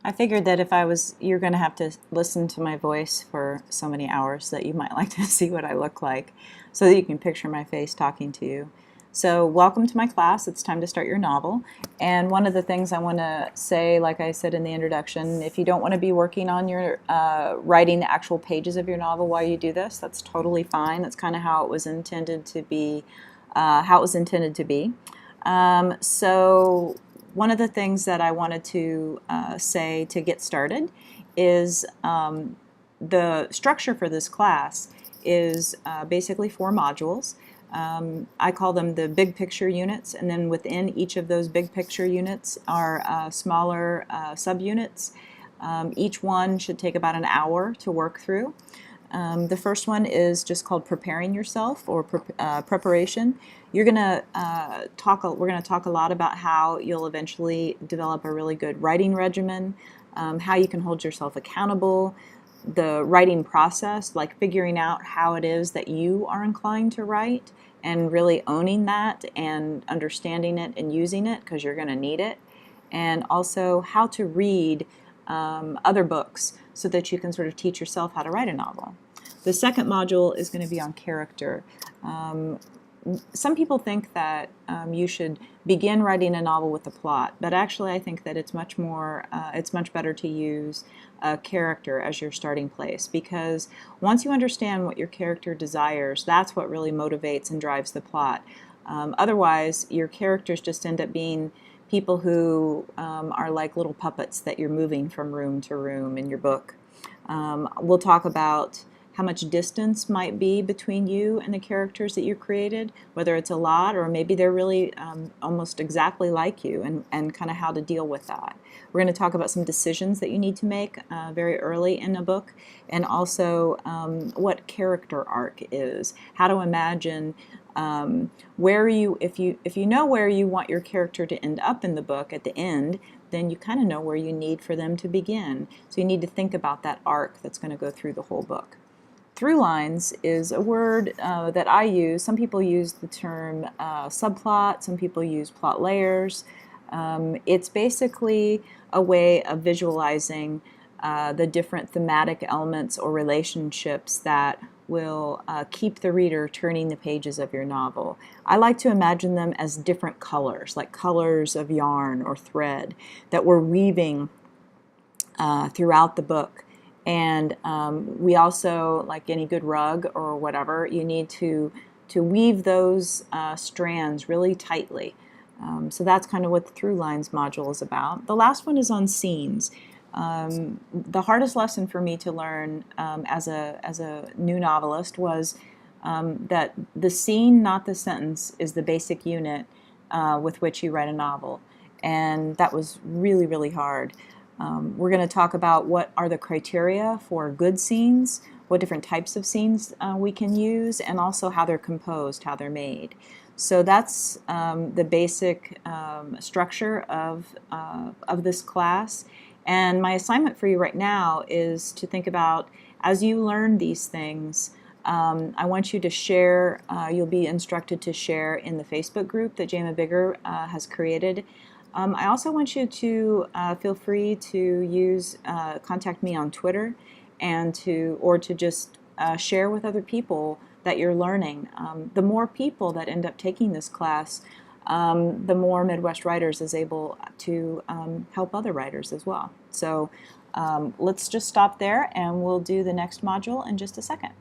I figured that if you're going to have to listen to my voice for so many hours that you might like to see what I look like so that you can picture my face talking to you. So welcome to my class. It's time to start your novel. And one of the things I want to say, like I said in the introduction, if you don't want to be working on your writing the actual pages of your novel while you do this, that's totally fine. That's kind of how it was intended to be. So one of the things that I wanted to say to get started is the structure for this class is basically 4 modules. I call them the big picture units, and then within each of those big picture units are smaller subunits. Each one should take about an hour to work through. The first one is just called preparing yourself, or preparation. We're going to talk a lot about how you'll eventually develop a really good writing regimen, how you can hold yourself accountable, the writing process, like figuring out how it is that you are inclined to write and really owning that and understanding it and using it, because you're going to need it, and also how to read other books so that you can sort of teach yourself how to write a novel. The second module is going to be on character. Some people think that you should begin writing a novel with a plot, but actually I think that it's much better to use a character as your starting place, because once you understand what your character desires, that's what really motivates and drives the plot. Otherwise, your characters just end up being people who are like little puppets that you're moving from room to room in your book. We'll talk about how much distance might be between you and the characters that you created, whether it's a lot or maybe they're really almost exactly like you, and kind of how to deal with that. We're going to talk about some decisions that you need to make very early in a book, and also what character arc is, how to imagine if you know where you want your character to end up in the book at the end, then you kind of know where you need for them to begin. So you need to think about that arc that's going to go through the whole book. Through lines is a word that I use. Some people use the term subplot, some people use plot layers. It's basically a way of visualizing the different thematic elements or relationships that will keep the reader turning the pages of your novel. I like to imagine them as different colors, like colors of yarn or thread that we're weaving throughout the book. And we also, like any good rug or whatever, you need to weave those strands really tightly. So that's kind of what the Through Lines module is about. The last one is on scenes. The hardest lesson for me to learn as a new novelist was that the scene, not the sentence, is the basic unit with which you write a novel. And that was really, really hard. We're going to talk about what are the criteria for good scenes, what different types of scenes we can use, and also how they're composed, how they're made. So that's the basic structure of this class. And my assignment for you right now is to think about, as you learn these things, I want you to share, you'll be instructed to share in the Facebook group that Jama Bigger has created. I also want you to feel free to contact me on Twitter, and to just share with other people that you're learning. The more people that end up taking this class, the more Midwest Writers is able to help other writers as well. So let's just stop there, and we'll do the next module in just a second.